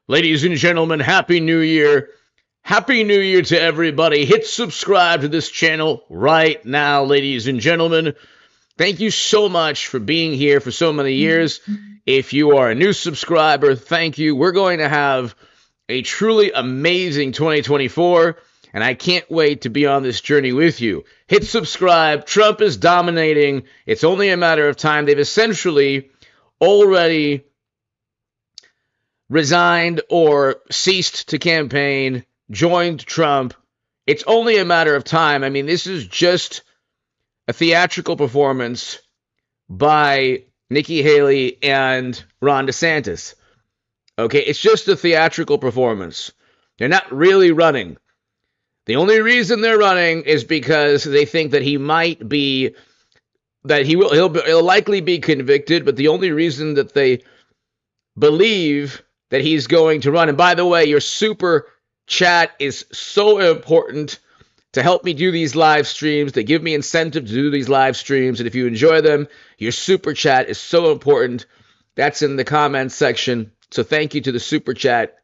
Ladies and gentlemen, Happy New Year. Happy New Year to everybody. Hit subscribe to this channel right now, ladies and gentlemen. Thank you so much for being here for so many years. If you are a new subscriber, thank you. We're going to have a truly amazing 2024, and I can't wait to be on this journey with you. Hit subscribe. Trump is dominating. It's only a matter of time. They've essentially already resigned or ceased to campaign, joined Trump. It's only a matter of time. I mean, this is just a theatrical performance by Nikki Haley and Ron DeSantis. Okay, it's just a theatrical performance. They're not really running. The only reason they're running is because they think that he might be, that he'll likely be convicted, but the only reason that they believe that he's going to run. And by the way, your super chat is so important to help me do these live streams. They give me incentive to do these live streams. And if you enjoy them, your super chat is so important. That's in the comments section. So thank you to the super chat.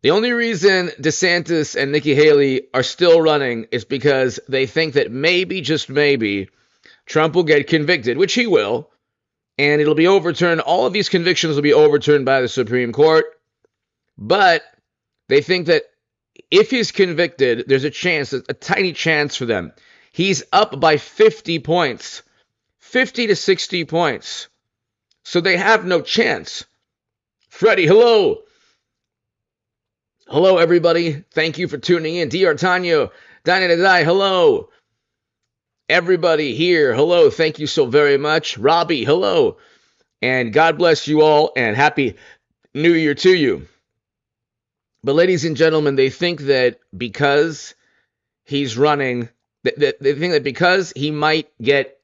The only reason DeSantis and Nikki Haley are still running is because they think that maybe, just maybe, Trump will get convicted, which he will. And it'll be overturned. All of these convictions will be overturned by the Supreme Court. But they think that if he's convicted, there's a chance, a tiny chance for them. He's up by 50 points, 50 to 60 points. So they have no chance. Freddie, hello. Hello, everybody. Thank you for tuning in. D'Artagnan, Dai, hello. Everybody here, hello, thank you so very much. Robbie, hello. And God bless you all, and Happy New Year to you. But ladies and gentlemen, they think that because he's running, they think that because he might get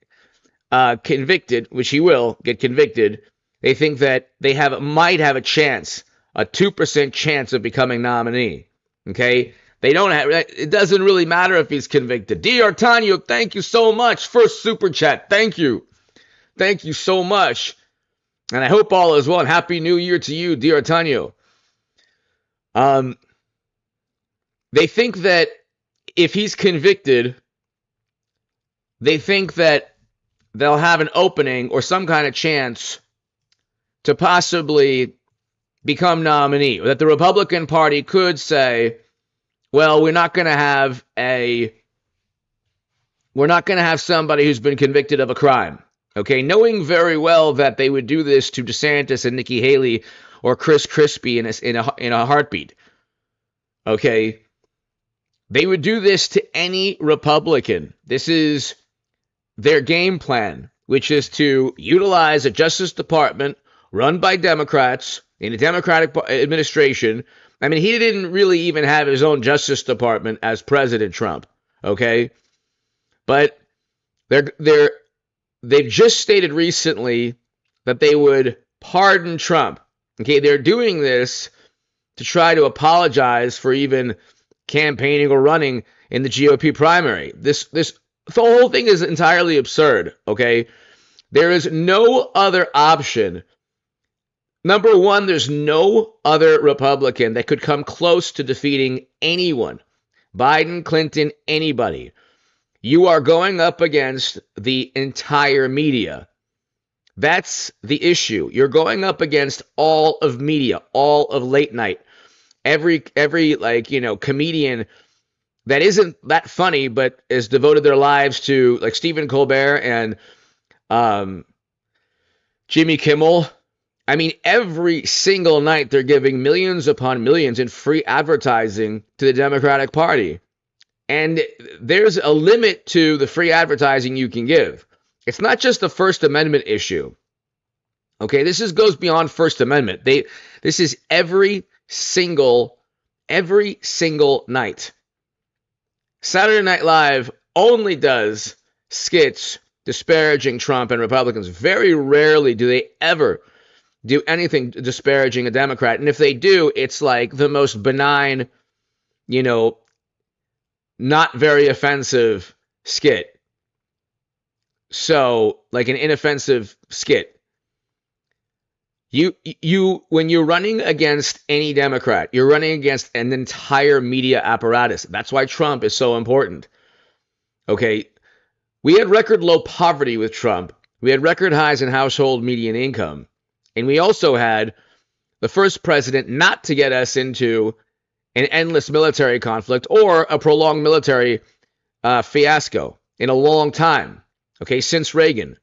convicted, which he will get convicted, they think that they might have a chance, a 2% chance of becoming nominee. Okay? They don't have, it doesn't really matter if he's convicted. D'Artagnan, thank you so much. First super chat. Thank you. Thank you so much. And I hope all is well. And Happy New Year to you, D'Artagnan. They think that if he's convicted, they think that they'll have an opening or some kind of chance to possibly become nominee. Or that the Republican Party could say, well, we're not going to have somebody who's been convicted of a crime. Okay, knowing very well that they would do this to DeSantis and Nikki Haley or Chris Christie in a heartbeat. Okay, they would do this to any Republican. This is their game plan, which is to utilize a Justice Department run by Democrats in a Democratic administration. I mean, he didn't really even have his own Justice Department as President Trump, okay? But they've just stated recently that they would pardon Trump. Okay, they're doing this to try to apologize for even campaigning or running in the GOP primary. The whole thing is entirely absurd, okay? There is no other option. Number one, there's no other Republican that could come close to defeating anyone. Biden, Clinton, anybody. You are going up against the entire media. That's the issue. You're going up against all of media, all of late night. Every comedian that isn't that funny but has devoted their lives to, like Stephen Colbert and Jimmy Kimmel. I mean, every single night they're giving millions upon millions in free advertising to the Democratic Party. And there's a limit to the free advertising you can give. It's not just a First Amendment issue. Okay, this goes beyond First Amendment. This is every single night. Saturday Night Live only does skits disparaging Trump and Republicans. Very rarely do they ever do anything disparaging a Democrat. And if they do, it's like the most benign, not very offensive skit. So, like an inoffensive skit. When you're running against any Democrat, you're running against an entire media apparatus. That's why Trump is so important. Okay, we had record low poverty with Trump. We had record highs in household median income. And we also had the first president not to get us into an endless military conflict or a prolonged military fiasco in a long time. Okay, since Reagan.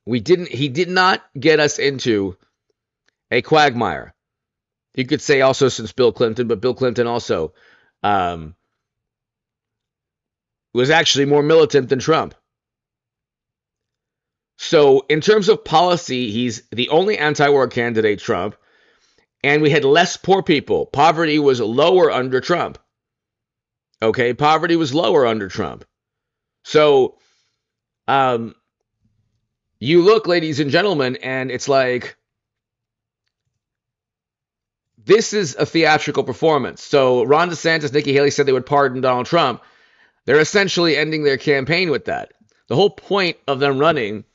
He did not get us into a quagmire. You could say also since Bill Clinton, but Bill Clinton also was actually more militant than Trump. So in terms of policy, he's the only anti-war candidate, Trump, and we had less poor people. Poverty was lower under Trump. Okay, poverty was lower under Trump. So you look, ladies and gentlemen, and it's like, this is a theatrical performance. So Ron DeSantis, Nikki Haley said they would pardon Donald Trump. They're essentially ending their campaign with that. The whole point of them running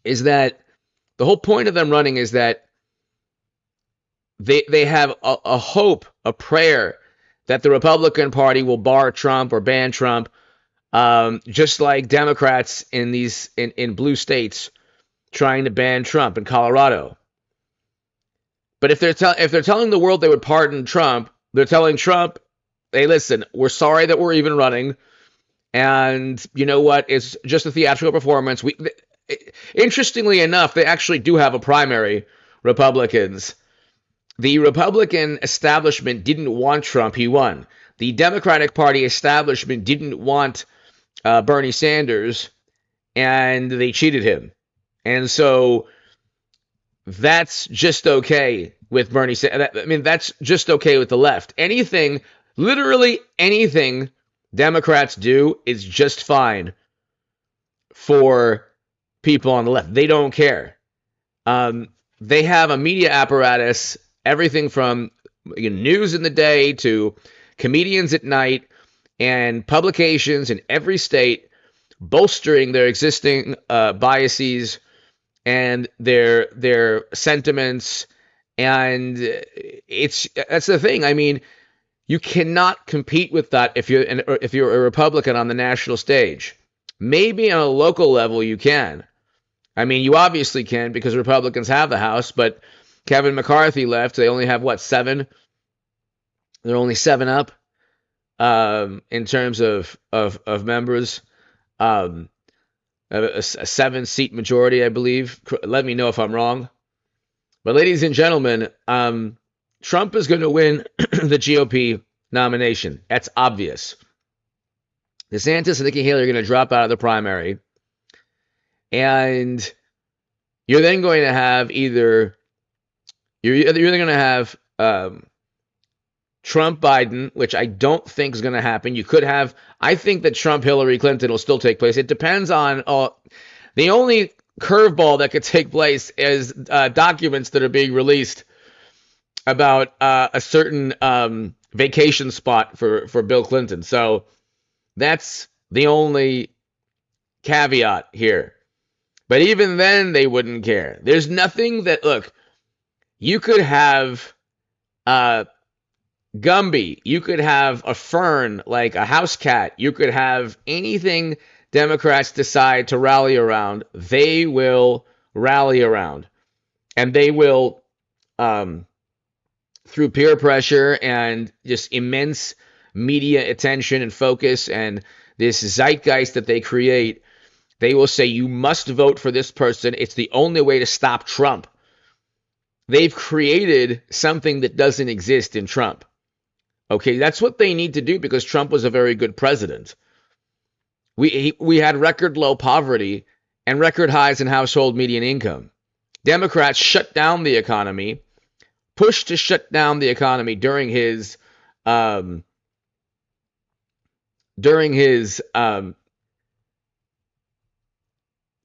is that they have a hope, a prayer that the Republican Party will bar Trump or ban Trump, just like Democrats in blue states trying to ban Trump in Colorado. But if they're telling the world they would pardon Trump, they're telling Trump, hey, listen, we're sorry that we're even running, and you know what? It's just a theatrical performance. Interestingly enough, they actually do have a primary, Republicans. The Republican establishment didn't want Trump. He won. The Democratic Party establishment didn't want Bernie Sanders, and they cheated him. And so that's just okay with Bernie Sanders. I mean, that's just okay with the left. Literally anything Democrats do is just fine for people on the left. They don't care. They have a media apparatus, everything from news in the day to comedians at night and publications in every state bolstering their existing biases and their sentiments. And that's the thing. I mean, you cannot compete with that if you're a Republican on the national stage. Maybe on a local level you can. I mean, you obviously can because Republicans have the House, but Kevin McCarthy left. They only have, 7? They're only 7 up in terms of members. A 7-seat majority, I believe. Let me know if I'm wrong. But ladies and gentlemen, Trump is going to win the GOP nomination. That's obvious. DeSantis and Nikki Haley are going to drop out of the primary. And you're then going to have you're going to have Trump Biden, which I don't think is going to happen. I think that Trump Hillary Clinton will still take place. It depends on the only curveball that could take place is documents that are being released about a certain vacation spot for Bill Clinton. So that's the only caveat here. But even then, they wouldn't care. There's nothing that, look, you could have Gumby. You could have a fern, like a house cat. You could have anything Democrats decide to rally around. They will rally around. And they will, through peer pressure and just immense media attention and focus and this zeitgeist that they create, they will say, you must vote for this person. It's the only way to stop Trump. They've created something that doesn't exist in Trump. Okay, that's what they need to do because Trump was a very good president. We had record low poverty and record highs in household median income. Democrats shut down the economy, pushed to shut down the economy during his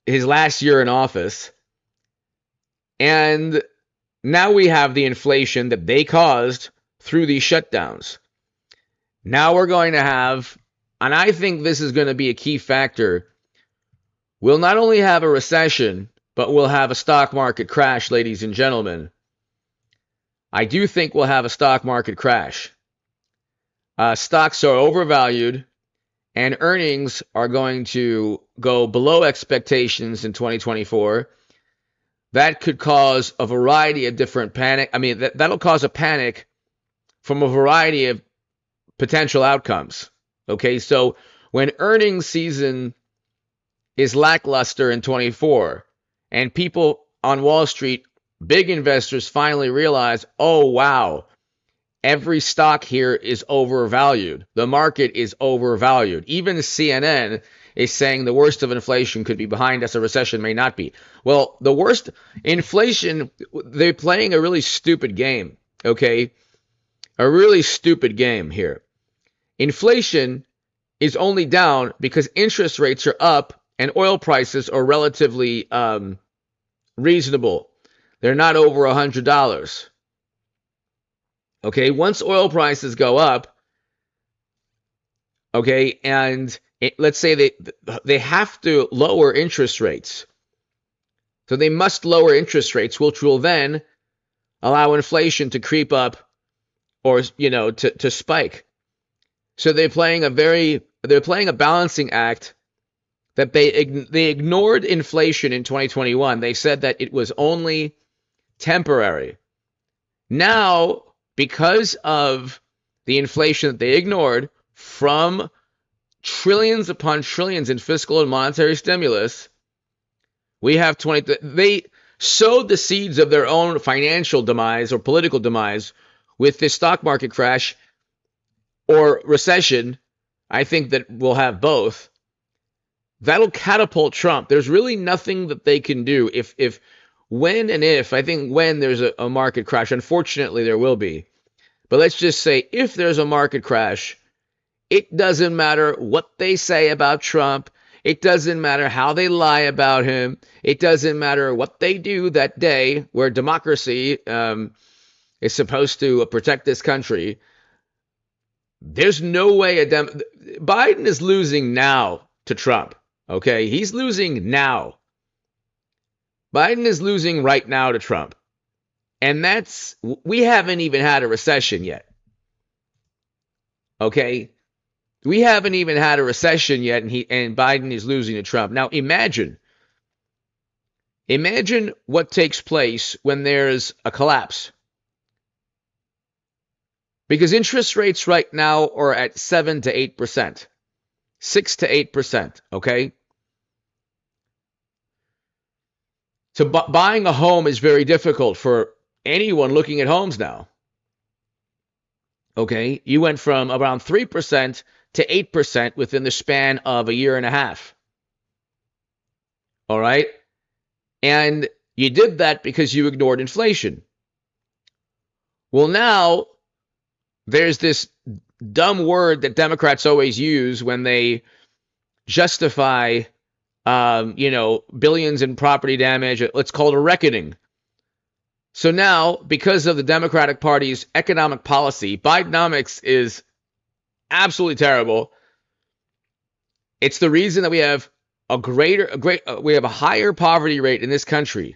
last year in office. And now we have the inflation that they caused through these shutdowns. Now we're going to have, and I think this is going to be a key factor, we'll not only have a recession, but we'll have a stock market crash, ladies and gentlemen. I do think we'll have a stock market crash. Stocks are overvalued, and earnings are going to go below expectations in 2024. That could cause a variety of different panic. I mean, that'll cause a panic from a variety of potential outcomes. Okay, so when earnings season is lackluster in 24, and people on Wall Street, big investors, finally realize, oh, wow, every stock here is overvalued. The market is overvalued. Even CNN is saying the worst of inflation could be behind us. A recession may not be. Well, the worst inflation, they're playing a really stupid game, okay? A really stupid game here. Inflation is only down because interest rates are up and oil prices are relatively reasonable. They're not over $100. Okay, once oil prices go up, okay, and let's say they have to lower interest rates. So they must lower interest rates, which will then allow inflation to creep up or, to spike. So they're playing a balancing act that they ignored inflation in 2021. They said that it was only temporary. Now, because of the inflation that they ignored from trillions upon trillions in fiscal and monetary stimulus, we have they sowed the seeds of their own financial demise or political demise with this stock market crash or recession. I think that we'll have both. That'll catapult Trump. There's really nothing that they can do I think when there's a market crash, unfortunately there will be. But let's just say if there's a market crash, it doesn't matter what they say about Trump. It doesn't matter how they lie about him. It doesn't matter what they do that day where democracy is supposed to protect this country. There's no way Biden is losing now to Trump. Okay, he's losing now. Biden is losing right now to Trump. And we haven't even had a recession yet. Okay? We haven't even had a recession yet, and Biden is losing to Trump. Now imagine what takes place when there's a collapse. Because interest rates right now are at 7 to 8%. 6 to 8%, okay? So buying a home is very difficult for anyone looking at homes now. Okay, you went from around 3% to 8% within the span of a year and a half. All right? And you did that because you ignored inflation. Well, now there's this dumb word that Democrats always use when they justify billions in property damage. Let's call it a reckoning. So now, because of the Democratic Party's economic policy, Bidenomics is absolutely terrible. It's the reason that we have a higher poverty rate in this country,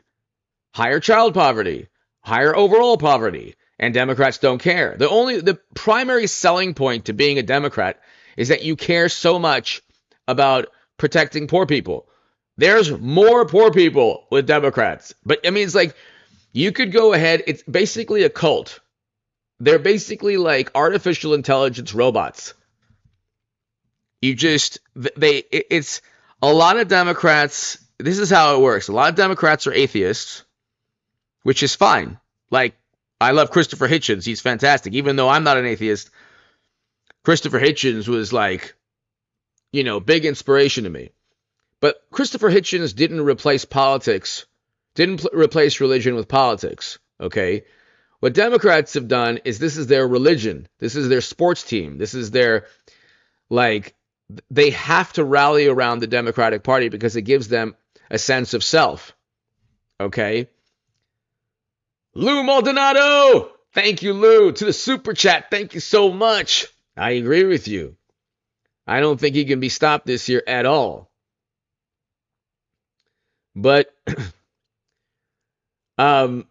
higher child poverty, higher overall poverty, and Democrats don't care. The primary selling point to being a Democrat is that you care so much about protecting poor people. There's more poor people with Democrats. But I mean, it's like you could go ahead. It's basically a cult. They're basically like artificial intelligence robots. It's a lot of Democrats. This is how it works. A lot of Democrats are atheists, which is fine. Like, I love Christopher Hitchens. He's fantastic. Even though I'm not an atheist, Christopher Hitchens was like, big inspiration to me. But Christopher Hitchens didn't replace politics, didn't replace religion with politics, okay? What Democrats have done is this is their religion. This is their sports team. This is their, they have to rally around the Democratic Party because it gives them a sense of self, okay? Lou Maldonado! Thank you, Lou, to the super chat. Thank you so much. I agree with you. I don't think he can be stopped this year at all. But Um,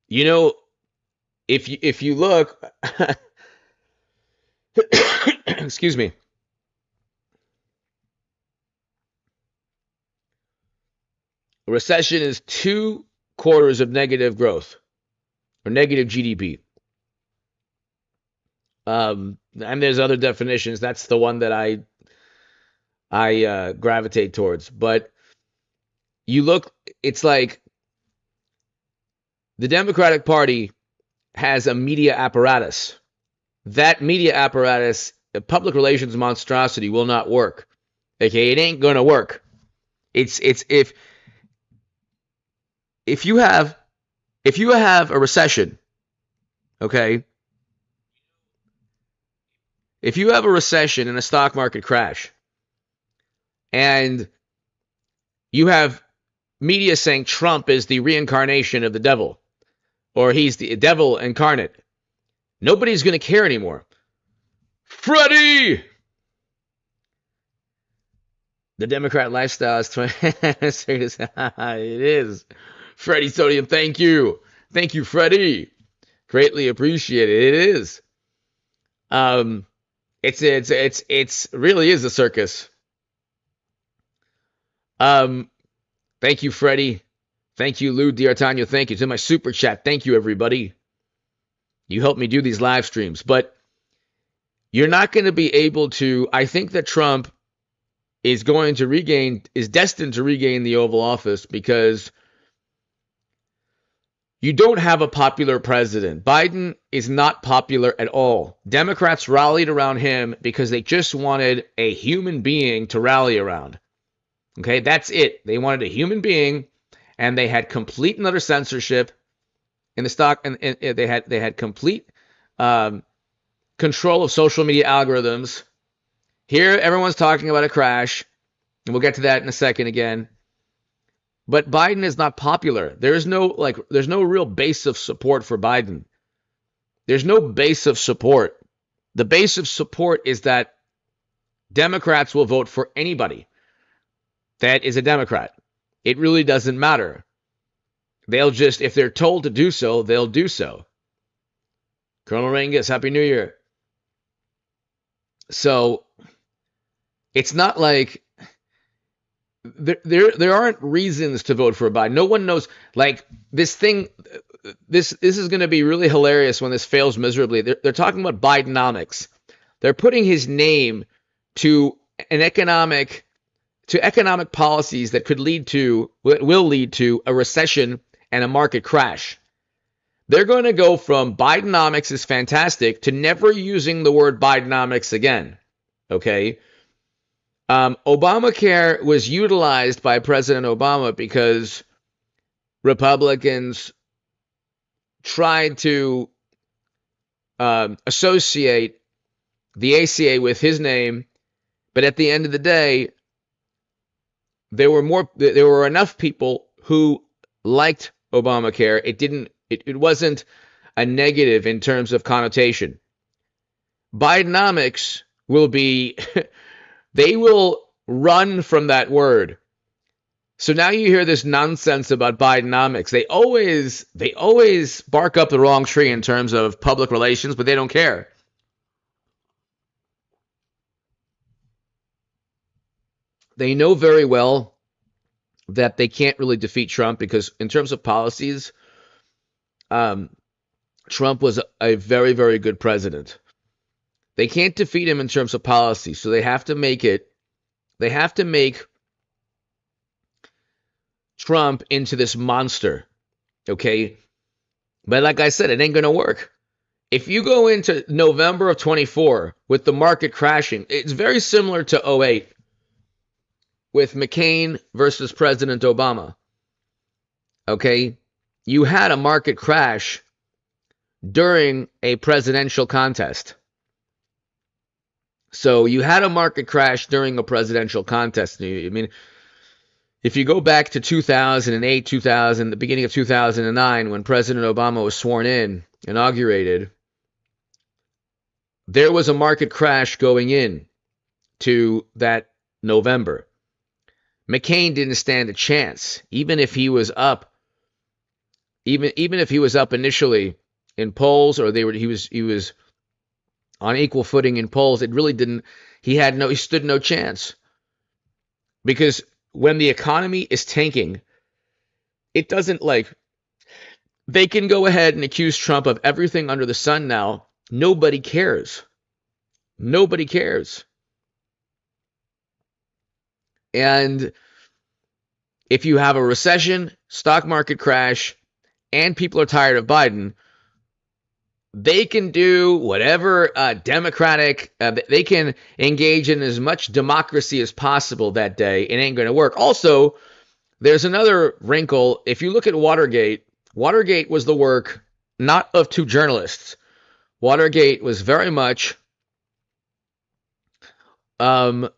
you know, if you look, excuse me, a recession is 2 quarters of negative growth or negative GDP. And there's other definitions. That's the one that I gravitate towards. But you look, it's like the Democratic Party has a media apparatus. That media apparatus, a public relations monstrosity, will not work. Okay, it ain't gonna work. It's if you have a recession, okay, if you have a recession and a stock market crash, and you have media saying Trump is the reincarnation of the devil, or he's the devil incarnate, nobody's going to care anymore. Freddie! The Democrat lifestyle is 20. It is. Freddie Sodium, thank you. Thank you, Freddie. Greatly appreciated. It is. It's really is a circus. Thank you, Freddie. Thank you, Lou D'Artagnan. Thank you. It's in my super chat. Thank you, everybody. You help me do these live streams. But you're not going to be able to. I think that Trump is destined to regain the Oval Office because you don't have a popular president. Biden is not popular at all. Democrats rallied around him because they just wanted a human being to rally around. Okay, that's it. They wanted a human being, and they had complete and utter censorship in the stock, and they had complete control of social media algorithms. Here, everyone's talking about a crash, and we'll get to that in a second again. But Biden is not popular. There's no real base of support for Biden. There's no base of support. The base of support is that Democrats will vote for anybody that is a Democrat. It really doesn't matter. They'll just, if they're told to do so, they'll do so. Colonel Rangus, Happy New Year. So it's not like there aren't reasons to vote for Biden. No one knows. Like this thing, this is going to be really hilarious when this fails miserably. They're talking about Bidenomics. They're putting his name to economic policies that will lead to a recession and a market crash. They're going to go from Bidenomics is fantastic to never using the word Bidenomics again. Okay. Obamacare was utilized by President Obama because Republicans tried to associate the ACA with his name, but at the end of the day, there were enough people who liked Obamacare. It wasn't a negative in terms of connotation. Bidenomics will be they will run from that word. So now you hear this nonsense about Bidenomics. They always bark up the wrong tree in terms of public relations, but they don't care. They know very well that they can't really defeat Trump because in terms of policies, Trump was a very, very good president. They can't defeat him in terms of policy, so they have to make Trump into this monster, okay? But like I said, it ain't going to work. If you go into November of 24 with the market crashing, it's very similar to 08 with McCain versus President Obama, okay? You had a market crash during a presidential contest. So you had a market crash during a presidential contest. I mean, if you go back to 2008, the beginning of 2009, when President Obama was sworn in, inaugurated, there was a market crash going in to that November. McCain didn't stand a chance, even if he was up, even if he was up initially in polls, or he was on equal footing in polls. It really didn't. He stood no chance, because when the economy is tanking, it doesn't they can go ahead and accuse Trump of everything under the sun now. Nobody cares. Nobody cares. And if you have a recession, stock market crash, and people are tired of Biden, they can do whatever democratic, they can engage in as much democracy as possible that day. It ain't going to work. Also, there's another wrinkle. If you look at Watergate, Watergate was the work not of two journalists. Watergate was very much, and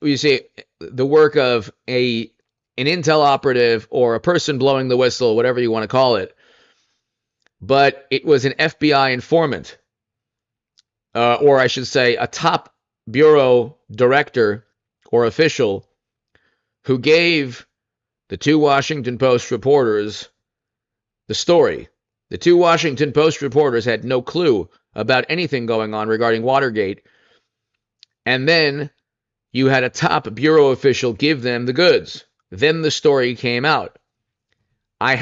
you see, the work of an intel operative or a person blowing the whistle, whatever you want to call it. But it was an FBI informant, or I should say a top bureau director or official, who gave the two Washington Post reporters the story. The two Washington Post reporters had no clue about anything going on regarding Watergate. And then you had a top bureau official give them the goods. Then the story came out. I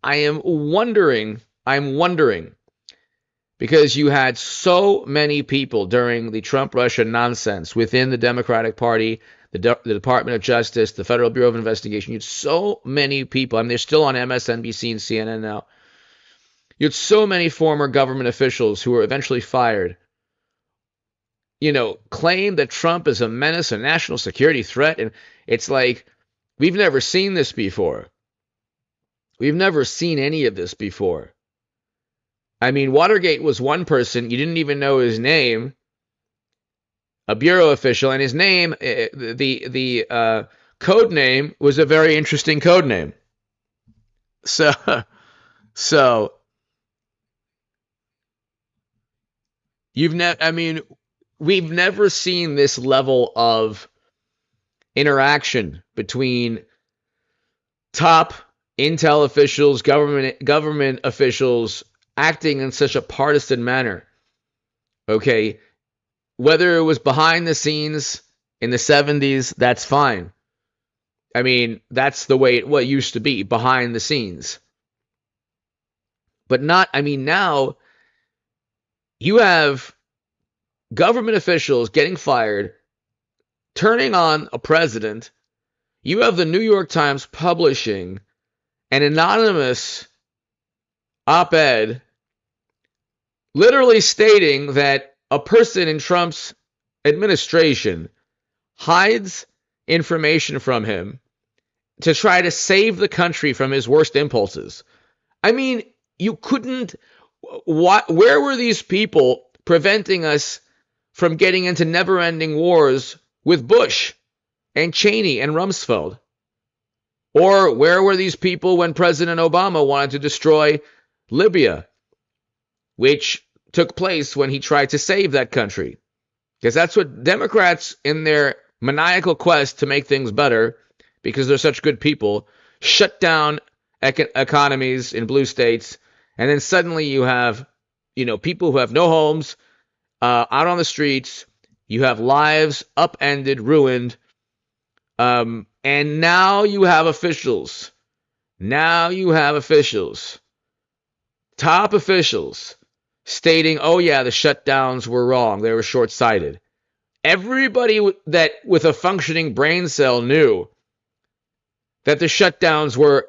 am wondering, because you had so many people during the Trump-Russia nonsense within the Democratic Party, the Department of Justice, the Federal Bureau of Investigation. You had so many people. I mean, they're still on MSNBC and CNN now. You had so many former government officials who were eventually fired, claim that Trump is a menace, a national security threat. And it's like, we've never seen this before. We've never seen any of this before. I mean, Watergate was one person. You didn't even know his name, a bureau official, and his name, the code name was a very interesting code name. So we've never seen this level of interaction between top intel officials, government officials, acting in such a partisan manner. Okay, whether it was behind the scenes in the 70s, that's fine. I mean, that's the way it used to be, behind the scenes. But now you have government officials getting fired, turning on a president. You have the New York Times publishing an anonymous op-ed literally stating that a person in Trump's administration hides information from him to try to save the country from his worst impulses. I mean, you couldn't... Where were these people preventing us from getting into never-ending wars with Bush and Cheney and Rumsfeld? Or where were these people when President Obama wanted to destroy Libya, which took place when he tried to save that country? Because that's what Democrats, in their maniacal quest to make things better, because they're such good people, shut down economies in blue states, and then suddenly you have, people who have no homes out on the streets. You have lives upended, ruined. And now you have officials. Top officials stating, oh yeah, the shutdowns were wrong. They were short-sighted. Everybody that with a functioning brain cell knew that the shutdowns were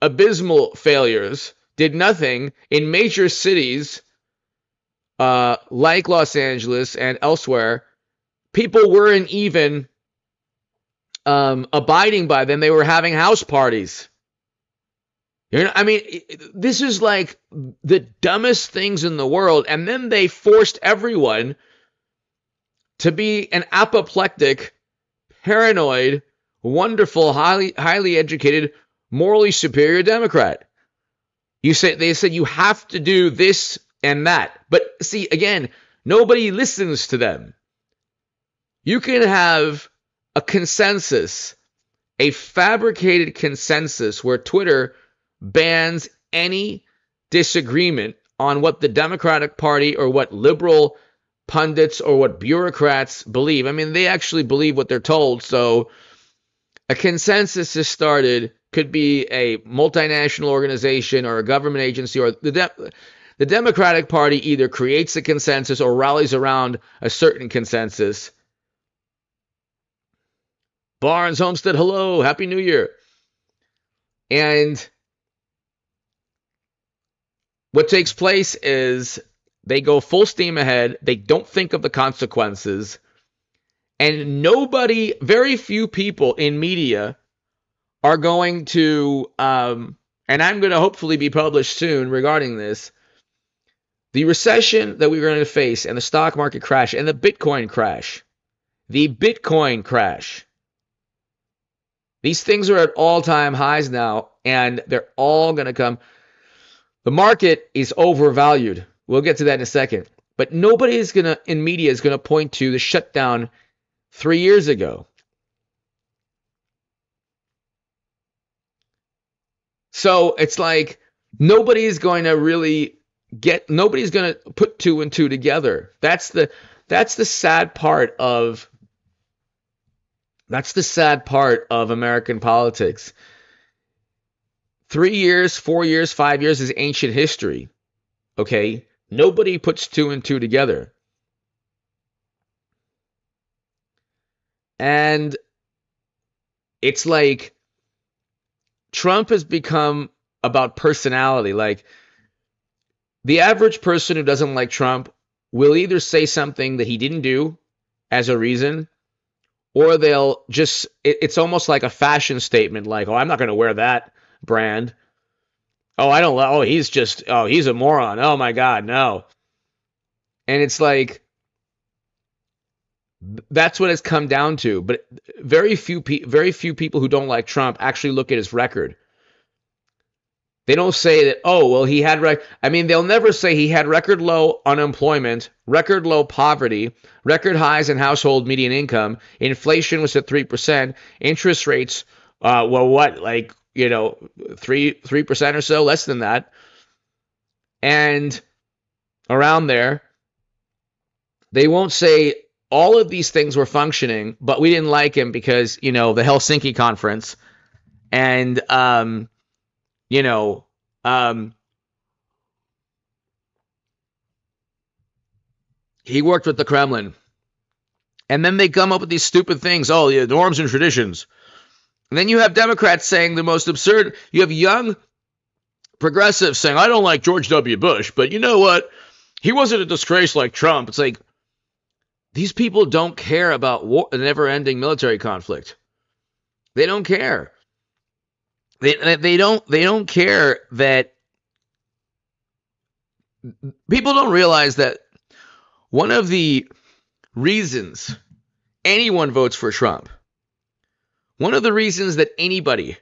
abysmal failures, did nothing in major cities like Los Angeles and elsewhere. People weren't even abiding by them. They were having house parties. This is like the dumbest things in the world. And then they forced everyone to be an apoplectic, paranoid, wonderful, highly educated, morally superior Democrat. They said you have to do this and that. But see, again, nobody listens to them. You can have a consensus, a fabricated consensus where Twitter bans any disagreement on what the Democratic Party or what liberal pundits or what bureaucrats believe. I mean, they actually believe what they're told. So a consensus is started, could be a multinational organization or a government agency, or the Democratic Party either creates a consensus or rallies around a certain consensus. Barnes Homestead, hello, Happy New Year. And what takes place is they go full steam ahead. They don't think of the consequences. And nobody, very few people in media are going to, and I'm going to hopefully be published soon regarding this, the recession that we're going to face and the stock market crash and the Bitcoin crash. The Bitcoin crash. These things are at all-time highs now, and they're all going to come. The market is overvalued. We'll get to that in a second. But nobody is going to, in media, is going to point to the shutdown 3 years ago. So it's like nobody's going to put two and two together. That's the sad part of American politics. 3 years, 4 years, 5 years is ancient history. Okay? Nobody puts two and two together. And it's like Trump has become about personality. Like the average person who doesn't like Trump will either say something that he didn't do as a reason, or they'll just, it's almost like a fashion statement, like, oh, I'm not going to wear that brand. Oh, he's a moron. Oh my God, no. And it's like, that's what it's come down to. But very few people who don't like Trump actually look at his record. They don't say that, oh, well, he had, they'll never say he had record low unemployment, record low poverty, record highs in household median income, inflation was at 3%, interest rates, 3% or so, less than that, and around there. They won't say all of these things were functioning, but we didn't like him because, the Helsinki conference, and, he worked with the Kremlin. And then they come up with these stupid things. Oh, yeah, norms and traditions. And then you have Democrats saying the most absurd. You have young progressives saying, I don't like George W. Bush, but you know what? He wasn't a disgrace like Trump. It's like, these people don't care about war, a never-ending military conflict. They don't care. They don't care that people don't realize that one of the reasons anyone votes for Trump, one of the reasons that anybody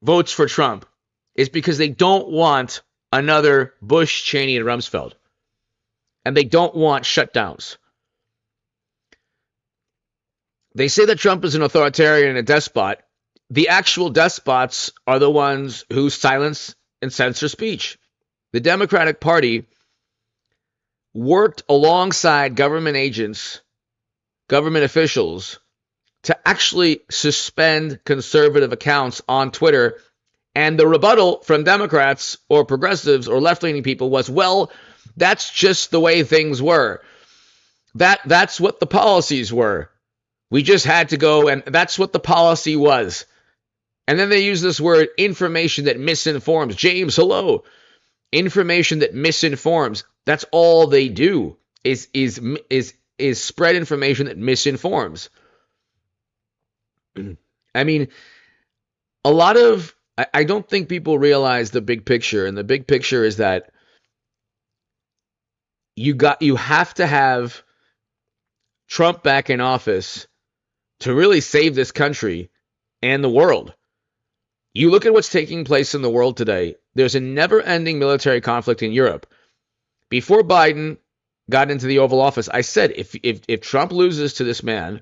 votes for Trump is because they don't want another Bush, Cheney, and Rumsfeld. And they don't want shutdowns. They say that Trump is an authoritarian and a despot. The actual despots are the ones who silence and censor speech. The Democratic Party worked alongside government agents, government officials, to actually suspend conservative accounts on Twitter. And the rebuttal from Democrats or progressives or left-leaning people was, well, that's just the way things were. That's what the policies were. We just had to go, and that's what the policy was. And then they use this word, information that misinforms. James, hello. Information that misinforms. That's all they do is spread information that misinforms. I mean, I don't think people realize the big picture, and the big picture is that you have to have Trump back in office to really save this country and the world. You look at what's taking place in the world today. There's a never-ending military conflict in Europe. Before Biden got into the Oval Office, I said if Trump loses to this man,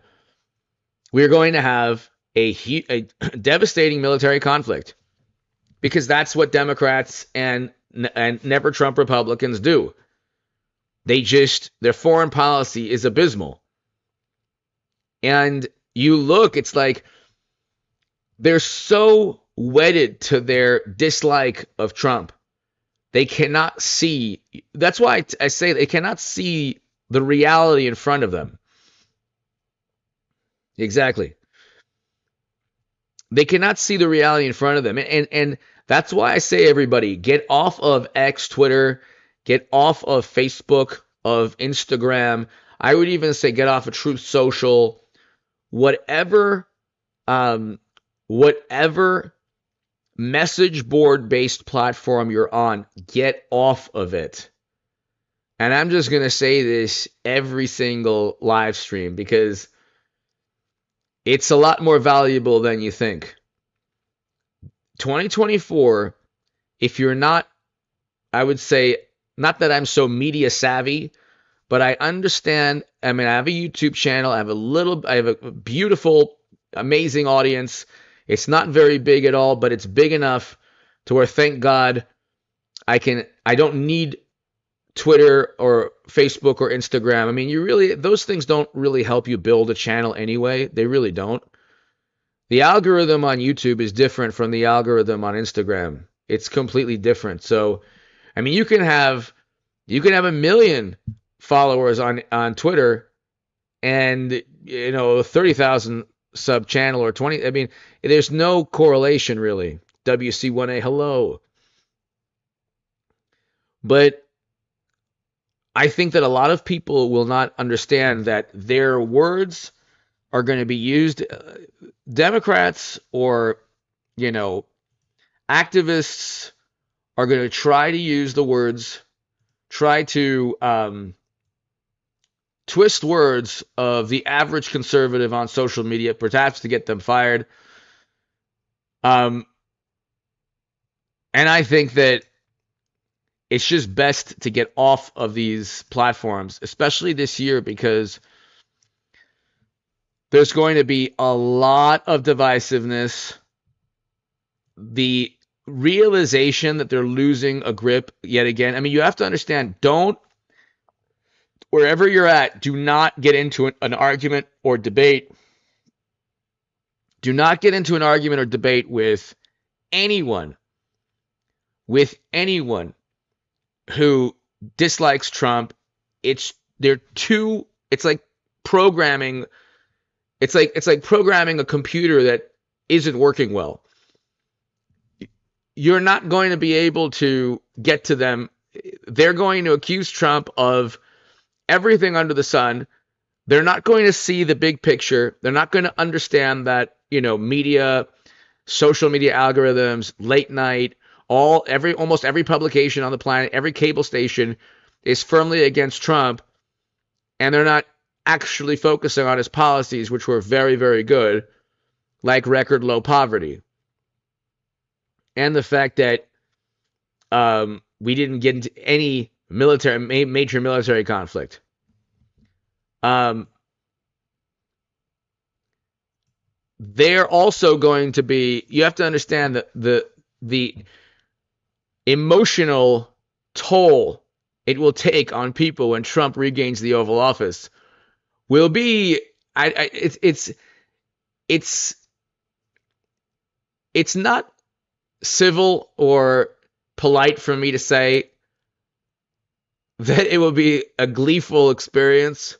we're going to have a devastating military conflict, because that's what Democrats and never Trump Republicans do. Their foreign policy is abysmal. And you look, it's like they're so wedded to their dislike of Trump. They cannot see. That's why I say they cannot see the reality in front of them. Exactly. They cannot see the reality in front of them. And that's why I say, everybody, get off of X, Twitter, get off of Facebook, of Instagram. I would even say get off of Truth Social. Whatever whatever message board based platform you're on, get off of it. And I'm just going to say this every single live stream, because it's a lot more valuable than you think. 2024, if you're not, I would say, not that I'm so media savvy, but I understand. I mean, I have a YouTube channel. I have a beautiful, amazing audience. It's not very big at all, but it's big enough to where, thank God, I don't need Twitter or Facebook or Instagram. I mean, those things don't really help you build a channel anyway. They really don't. The algorithm on YouTube is different from the algorithm on Instagram. It's completely different. So, I mean, you can have 1 million followers on Twitter and 30,000 sub channel or 20. I mean, there's no correlation really. WC1A, hello. But I think that a lot of people will not understand that their words are going to be used. Democrats or, activists are going to try to use the words, try to twist words of the average conservative on social media, perhaps to get them fired. And I think that it's just best to get off of these platforms, especially this year, because there's going to be a lot of divisiveness. The realization that they're losing a grip yet again. I mean, you have to understand, wherever you're at, do not get into an argument or debate. Do not get into an argument or debate with anyone who dislikes Trump. It's like programming. It's like programming a computer that isn't working well. You're not going to be able to get to them. They're going to accuse Trump of everything under the sun. They're not going to see the big picture. They're not going to understand that, media, social media algorithms, late night, almost every publication on the planet, every cable station is firmly against Trump, and they're not actually focusing on his policies, which were very, very good, like record low poverty. And the fact that we didn't get into any major military conflict. They're also going to be, you have to understand that the emotional toll it will take on people when Trump regains the Oval Office will be, it's not civil or polite for me to say that it will be a gleeful experience.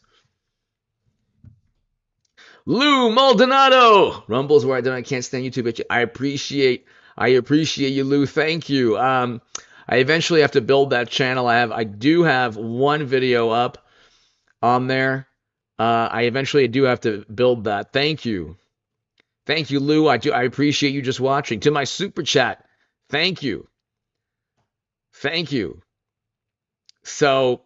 Lou Maldonado rumbles where I can't stand YouTube, but I appreciate you, Lou. Thank you. I eventually have to build that channel. I do have one video up on there. I eventually do have to build that. Thank you, Lou. I appreciate you just watching. To my super chat, thank you. So,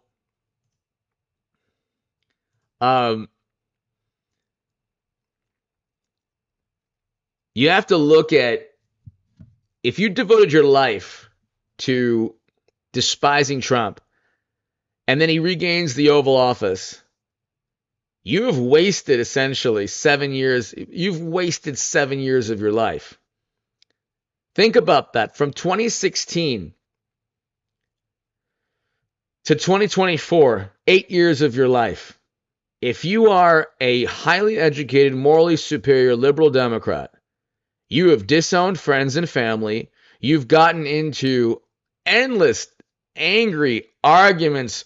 you have to look at, if you devoted your life to despising Trump and then he regains the Oval Office, You have wasted essentially 7 years. You've wasted 7 years of your life. Think about that. From 2016 to 2024, 8 years of your life. If you are a highly educated, morally superior liberal Democrat, you have disowned friends and family. You've gotten into endless, angry arguments,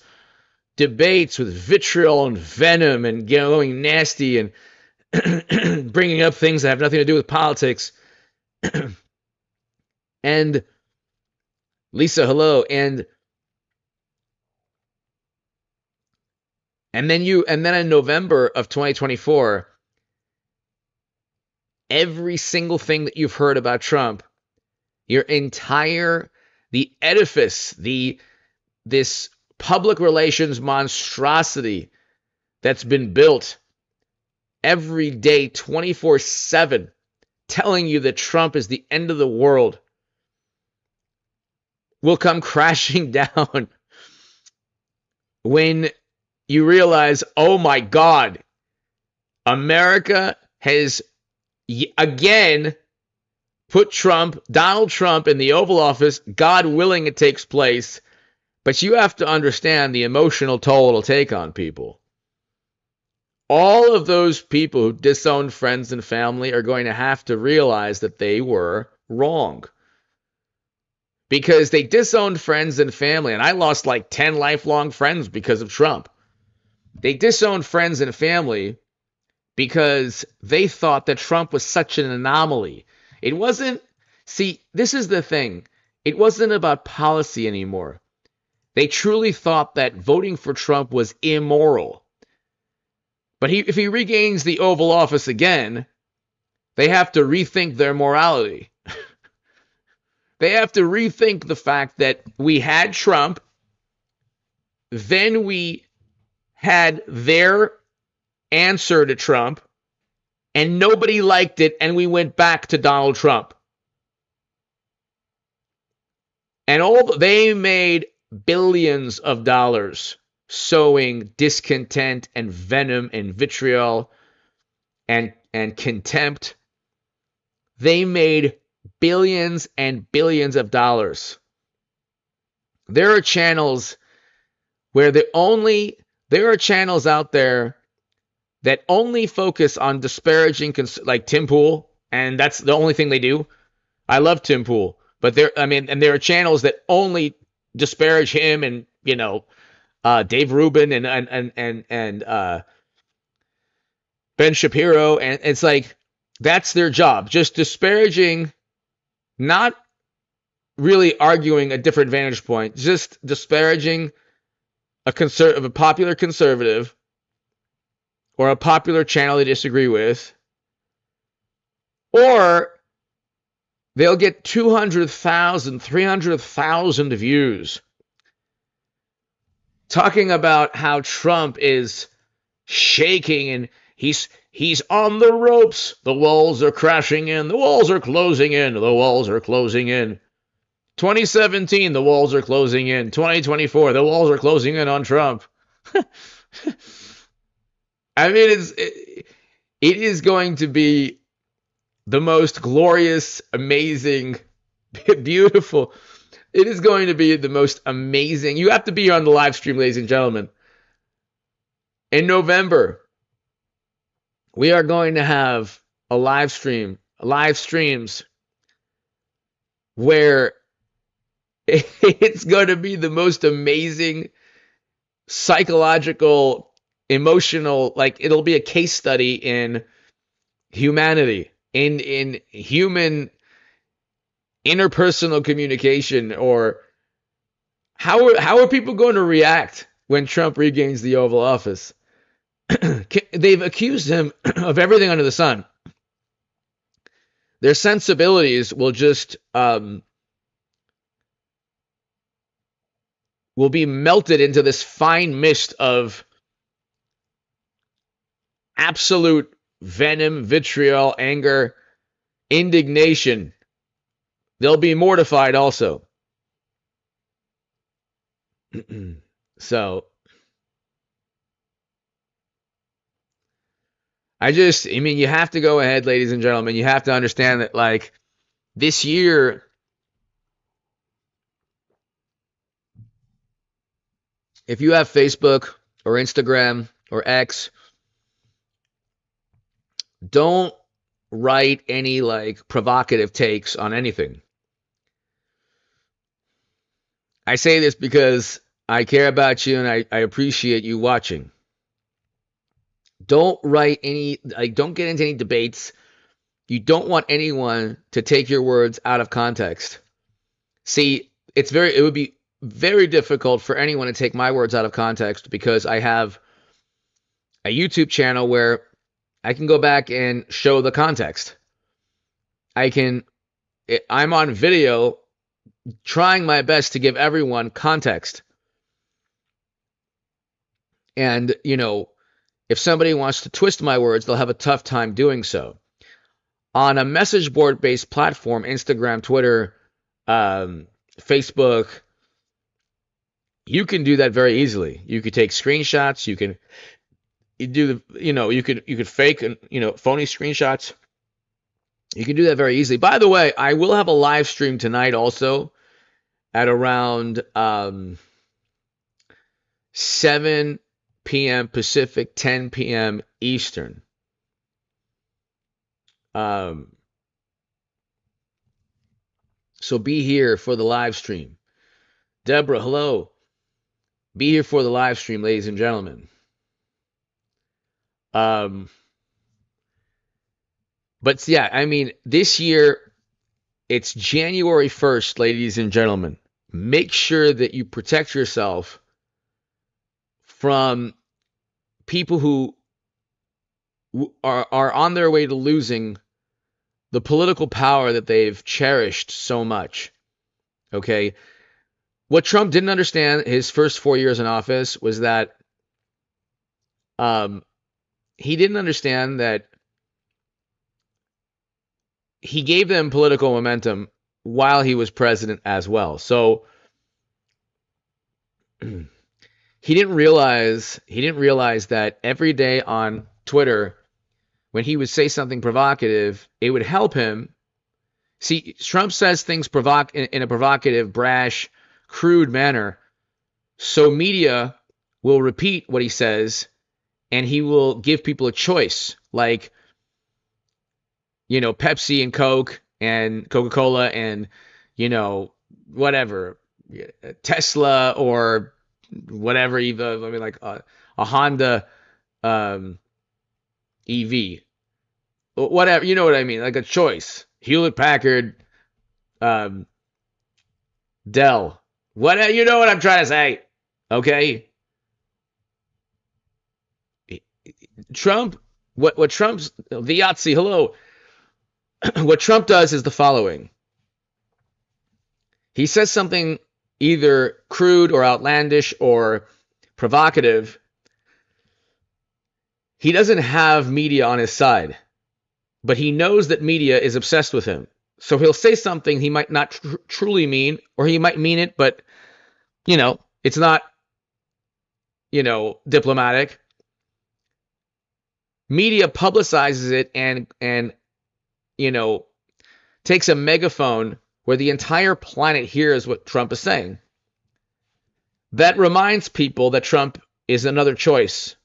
debates with vitriol and venom and going nasty and bringing up things that have nothing to do with politics. And Lisa, hello. And then in November of 2024, every single thing that you've heard about Trump, the edifice, this public relations monstrosity that's been built every day, 24/7, telling you that Trump is the end of the world, will come crashing down when you realize, oh my God, America has again put Donald Trump in the Oval Office. God willing it takes place. But you have to understand the emotional toll it'll take on people. All of those people who disowned friends and family are going to have to realize that they were wrong. Because they disowned friends and family, and I lost like 10 lifelong friends because of Trump. They disowned friends and family because they thought that Trump was such an anomaly. It wasn't, see, this is the thing. It wasn't about policy anymore. They truly thought that voting for Trump was immoral. But if he regains the Oval Office again, they have to rethink their morality. They have to rethink the fact that we had Trump, then we had their answer to Trump, and nobody liked it, and we went back to Donald Trump. And they made billions of dollars sowing discontent and venom and vitriol and contempt. They made billions and billions of dollars. There are channels out there that only focus on disparaging, like Tim Pool, and that's the only thing they do. I love Tim Pool, but there are channels that only disparage him and, Dave Rubin and Ben Shapiro, and it's like that's their job, just disparaging, not really arguing a different vantage point, just disparaging a popular conservative or a popular channel they disagree with, or they'll get 200,000, 300,000 views talking about how Trump is shaking and he's on the ropes. The walls are crashing in. The walls are closing in. The walls are closing in. 2017, the walls are closing in. 2024, the walls are closing in on Trump. I mean, it is going to be the most glorious, amazing, beautiful. It is going to be the most amazing. You have to be on the live stream, ladies and gentlemen. In November, we are going to have a live streams where it's going to be the most amazing psychological, emotional, like it'll be a case study in humanity, in human interpersonal communication, or how are people going to react when Trump regains the Oval Office? They've accused him of everything under the sun. Their sensibilities will just will be melted into this fine mist of absolute venom, vitriol, anger, indignation. They'll be mortified also. So I mean, you have to go ahead, ladies and gentlemen. You have to understand that, like, this year, if you have Facebook or Instagram or X, don't write any like provocative takes on anything. I say this because I care about you and I appreciate you watching. Don't write any, like, don't get into any debates. You don't want anyone to take your words out of context. See, it would be very difficult for anyone to take my words out of context because I have a YouTube channel where I can go back and show the context. I'm on video trying my best to give everyone context. And, if somebody wants to twist my words, they'll have a tough time doing so. On a message board based platform, Instagram, Twitter, Facebook, you can do that very easily. You could take screenshots. You could fake phony screenshots. You can do that very easily. By the way, I will have a live stream tonight also at around 7 p.m. Pacific, 10 p.m. Eastern. So be here for the live stream. Deborah, hello. Be here for the live stream, ladies and gentlemen. But yeah, I mean, this year, it's January 1st, ladies and gentlemen. Make sure that you protect yourself from people who are on their way to losing the political power that they've cherished so much. Okay? What Trump didn't understand his first 4 years in office was that he didn't understand that he gave them political momentum while he was president as well. So he didn't realize that every day on Twitter, when he would say something provocative, it would help him. See, Trump says things in a provocative, brash, crude manner, so media will repeat what he says, and he will give people a choice, like, Pepsi and Coke and Coca-Cola and, whatever, Tesla or whatever, even, I mean, like a Honda EV, whatever, you know what I mean, like a choice. Hewlett Packard, Dell, what, you know what I'm trying to say, okay? Trump, what Trump's, the Yahtzee, hello. What Trump does is the following. He says something either crude or outlandish or provocative. He doesn't have media on his side, but he knows that media is obsessed with him. So he'll say something he might not truly mean, or he might mean it, but, it's not, diplomatic. Media publicizes it and takes a megaphone where the entire planet hears what Trump is saying. That reminds people that Trump is another choice.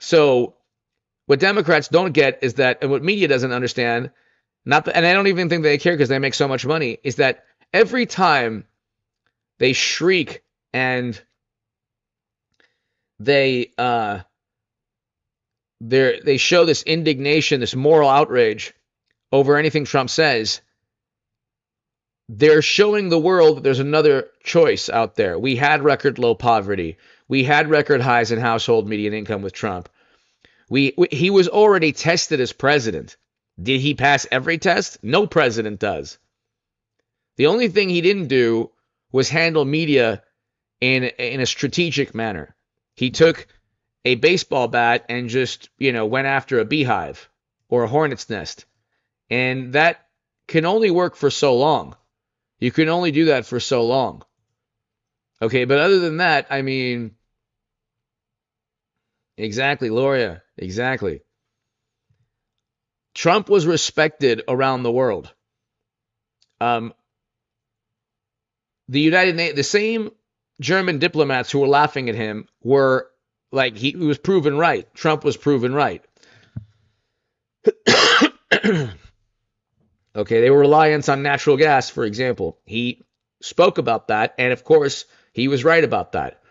So what Democrats don't get is that, and what media doesn't understand, and I don't even think they care because they make so much money, is that every time they shriek and they show this indignation, this moral outrage over anything Trump says, they're showing the world that there's another choice out there. We had record low poverty. We had record highs in household median income with Trump. He was already tested as president. Did he pass every test? No president does. The only thing he didn't do was handle media in a strategic manner. He took a baseball bat and just, went after a beehive or a hornet's nest. And that can only work for so long. You can only do that for so long. Okay, but other than that, I mean, exactly, Gloria, exactly. Trump was respected around the world. The same German diplomats who were laughing at him were like, he was proven right. Trump was proven right. Okay, they were reliant on natural gas, for example. He spoke about that, and of course, he was right about that.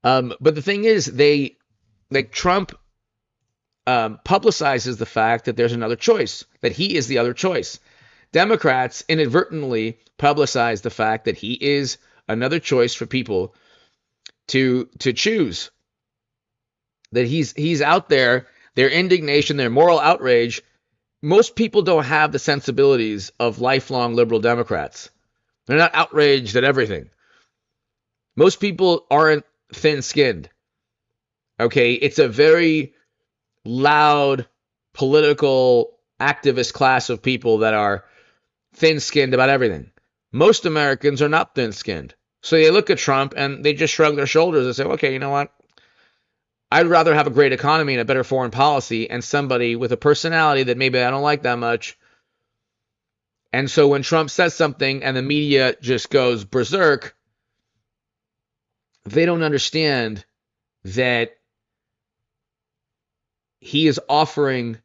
But the thing is, Trump publicizes the fact that there's another choice, that he is the other choice. Democrats inadvertently publicize the fact that he is another choice for people to choose. That he's out there, their indignation, their moral outrage. Most people don't have the sensibilities of lifelong liberal Democrats. They're not outraged at everything. Most people aren't thin-skinned. Okay, it's a very loud, political, activist class of people that are thin-skinned about everything. Most Americans are not thin-skinned. So they look at Trump and they just shrug their shoulders and say, okay, you know what? I'd rather have a great economy and a better foreign policy and somebody with a personality that maybe I don't like that much. And so when Trump says something and the media just goes berserk, they don't understand that he is offering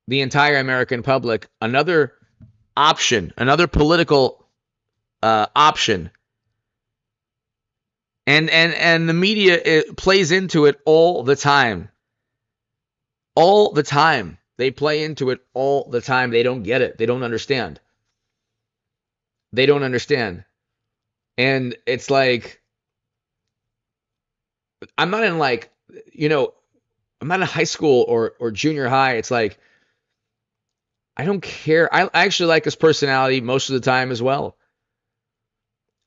the entire American public another option, another political option. And the media plays into it all the time. All the time. They play into it all the time. They don't get it. They don't understand. They don't understand. And it's like, I'm not in like, I'm not in high school or junior high. It's like, I don't care. I actually like his personality most of the time as well.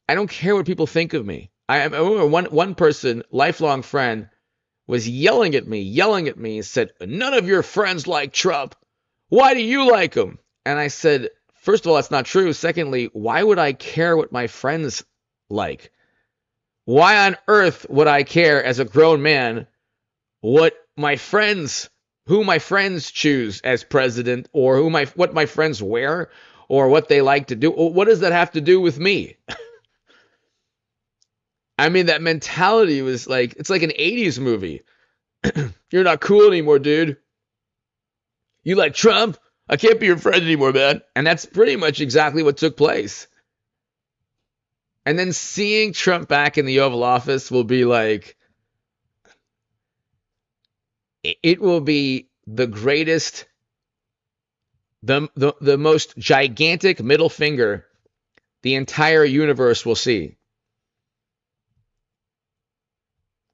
I don't care what people think of me. I remember one person, lifelong friend, was yelling at me, said, none of your friends like Trump. Why do you like him? And I said, first of all, that's not true. Secondly, why would I care what my friends like? Why on earth would I care as a grown man who my friends choose as president, or what my friends wear, or what they like to do? What does that have to do with me? I mean, that mentality was like, it's like an 80s movie. You're not cool anymore, dude. You like Trump? I can't be your friend anymore, man. And that's pretty much exactly what took place. And then seeing Trump back in the Oval Office will be like, it will be the greatest, the most gigantic middle finger the entire universe will see.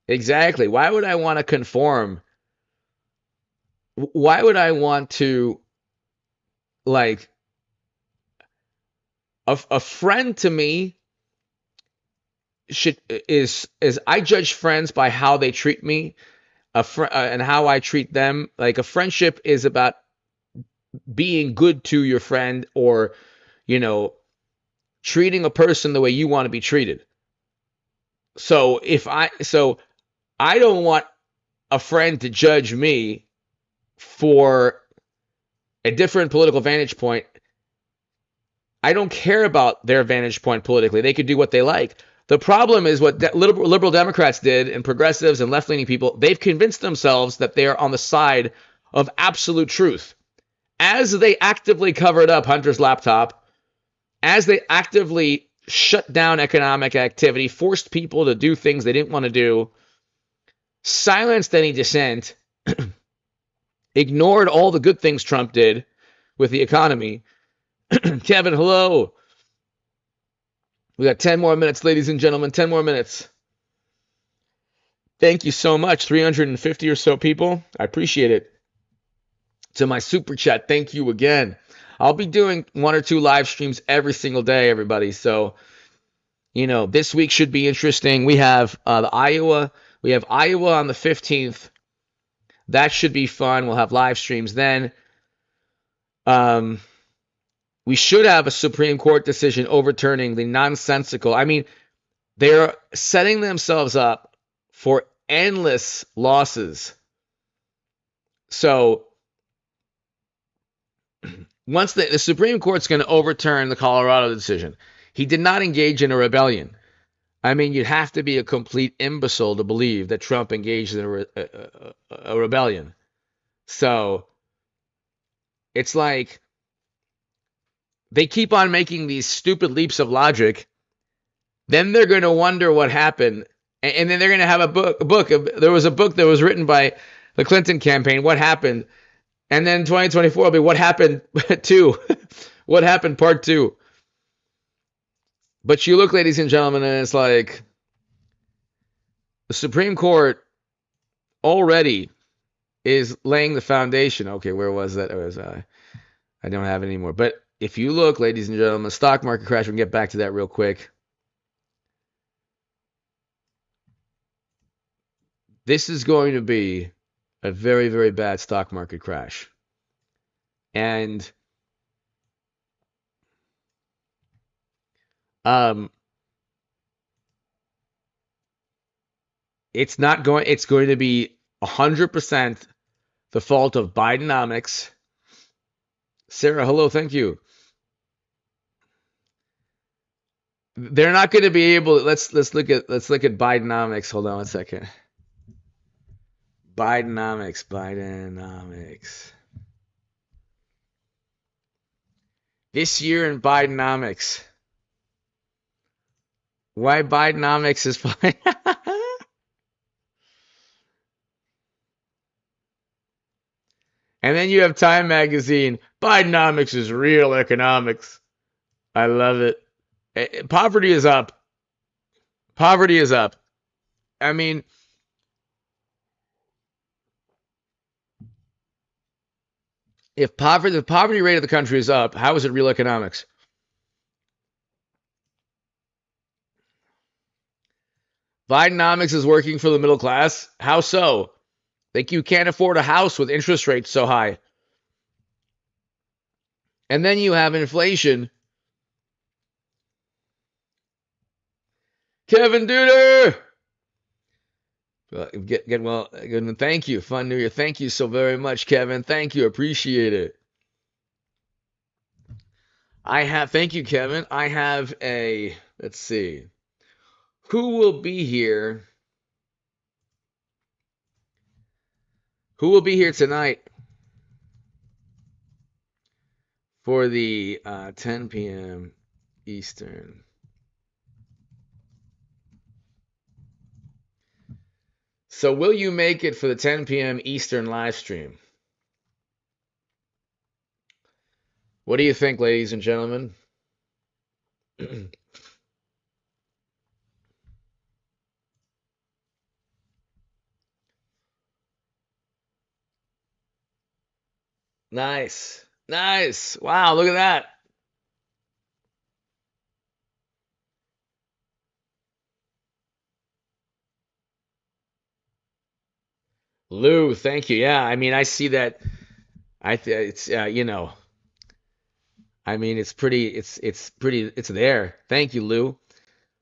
Exactly. Why would I want to conform? Why would I want to, like, a friend to me is I judge friends by how they treat me, and how I treat them. Like, a friendship is about being good to your friend, or, treating a person the way you want to be treated. So I don't want a friend to judge me for a different political vantage point. I don't care about their vantage point politically. They could do what they like. The problem is what liberal Democrats did, and progressives and left-leaning people. They've convinced themselves that they are on the side of absolute truth. As they actively covered up Hunter's laptop, as they actively shut down economic activity, forced people to do things they didn't want to do, silenced any dissent, ignored all the good things Trump did with the economy. Kevin, hello. We got 10 more minutes, ladies and gentlemen, 10 more minutes. Thank you so much, 350 or so people. I appreciate it. To my super chat, thank you again. I'll be doing 1 or 2 live streams every single day, everybody. So, this week should be interesting. We have Iowa on the 15th. That should be fun. We'll have live streams then. We should have a Supreme Court decision overturning the nonsensical. I mean, they're setting themselves up for endless losses. So once the Supreme Court's going to overturn the Colorado decision. He did not engage in a rebellion. I mean, you'd have to be a complete imbecile to believe that Trump engaged in a rebellion. So it's like they keep on making these stupid leaps of logic. Then they're going to wonder what happened. And then they're going to have a book. There was a book that was written by the Clinton campaign, What Happened? And then 2024 will be What Happened 2? What Happened Part 2? But you look, ladies and gentlemen, and it's like the Supreme Court already is laying the foundation. Okay, where was that? It was, I don't have it anymore. But if you look, ladies and gentlemen, stock market crash, we can get back to that real quick. This is going to be a very, very bad stock market crash. And it's going to be 100% the fault of Bidenomics. Sarah, hello, thank you. They're not going to be able. Let's look at Bidenomics. Hold on one second. Bidenomics. This year in Bidenomics. Why Bidenomics is fine. And then you have Time Magazine. Bidenomics is real economics. I love it. Poverty is up. Poverty is up. I mean, if the poverty rate of the country is up, how is it real economics? Bidenomics is working for the middle class. How so? Like you can't afford a house with interest rates so high. And then you have inflation. Kevin Duder! Get well. Good. Thank you. Fun New Year. Thank you so very much, Kevin. Thank you. Appreciate it. Thank you, Kevin. I have let's see. Who will be here? Who will be here tonight for the 10 p.m. Eastern? So will you make it for the 10 p.m. Eastern live stream? What do you think, ladies and gentlemen? Nice. Nice. Wow, look at that. Lou, thank you. Yeah, I mean, I see that. It's I mean, it's there. Thank you, Lou.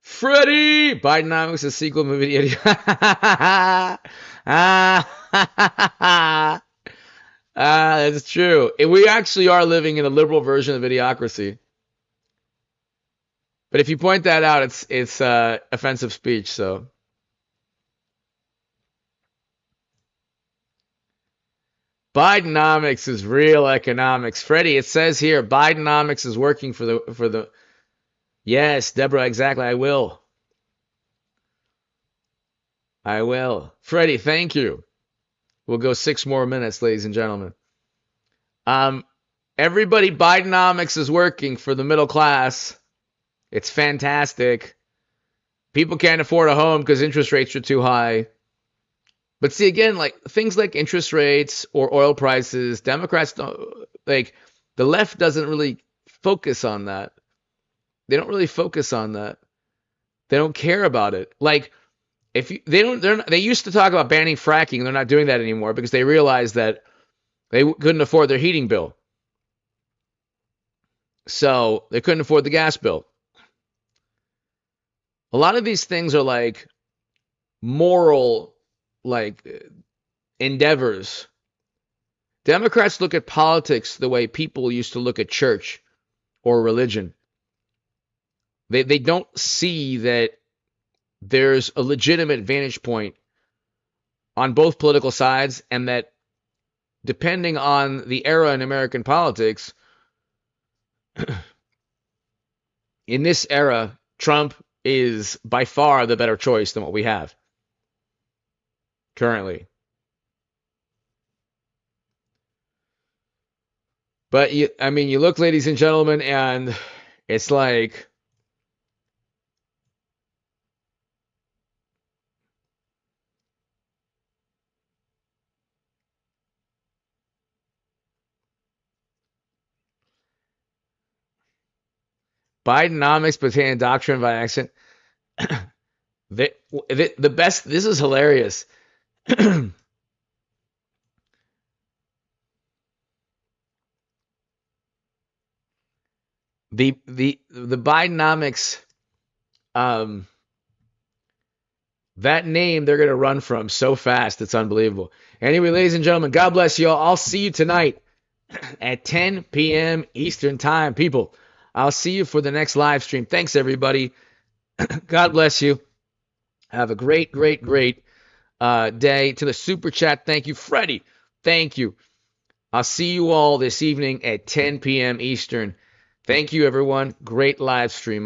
Freddie! Bidenomics, a sequel movie. That's true. We actually are living in a liberal version of idiocracy. But if you point that out, it's offensive speech, so. Bidenomics is real economics. Freddie, it says here, Bidenomics is working for the. Yes, Deborah, exactly. I will. Freddie, thank you. We'll go 6 more minutes, ladies and gentlemen. Everybody, Bidenomics is working for the middle class. It's fantastic. People can't afford a home because interest rates are too high. But see, again, like things like interest rates or oil prices, Democrats don't, like, the left doesn't really focus on that. They don't really focus on that. They don't care about it. Like, they used to talk about banning fracking. They're not doing that anymore because they realized that they couldn't afford their heating bill. So they couldn't afford the gas bill. A lot of these things are like moral, like endeavors. Democrats look at politics the way people used to look at church or religion. They don't see that there's a legitimate vantage point on both political sides, and that depending on the era in American politics, in this era, Trump is by far the better choice than what we have currently. But you look, ladies and gentlemen, and it's like Bidenomics, Botanian doctrine by accident. The best. This is hilarious. The Bidenomics, um, that name they're gonna run from so fast, it's unbelievable. Anyway, ladies and gentlemen, God bless you all. I'll see you tonight at 10 p.m. Eastern time, people. I'll see you for the next live stream. Thanks, everybody. God bless you. Have a great, great, great day. To the super chat, thank you, Freddie. Thank you. I'll see you all this evening at 10 p.m. Eastern. Thank you, everyone. Great live stream.